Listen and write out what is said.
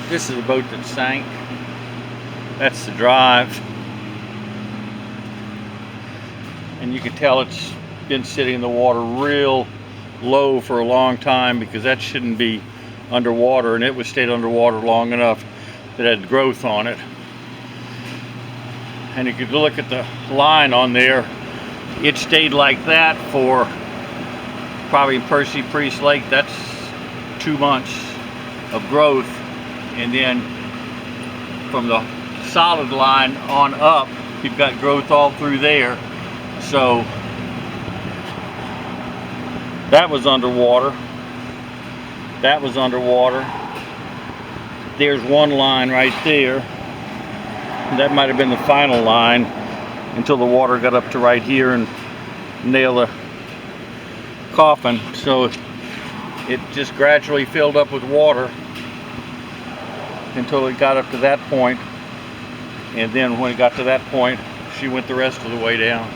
This is a boat that sank. That's the drive. And you can tell it's been sitting in the water real low for a long time, because that shouldn't be underwater, and it was stayed underwater long enough that it had growth on it. And you could look at the line on there, it stayed like that for probably in Percy Priest Lake, that's 2 months of growth. And then from the solid line on up, you've got growth all through there. So that was underwater. That was underwater. There's one line right there. That might have been the final line until the water got up to right here and nailed the coffin. So it just gradually filled up with water until it got up to that point. And then when it got to that point, she went the rest of the way down.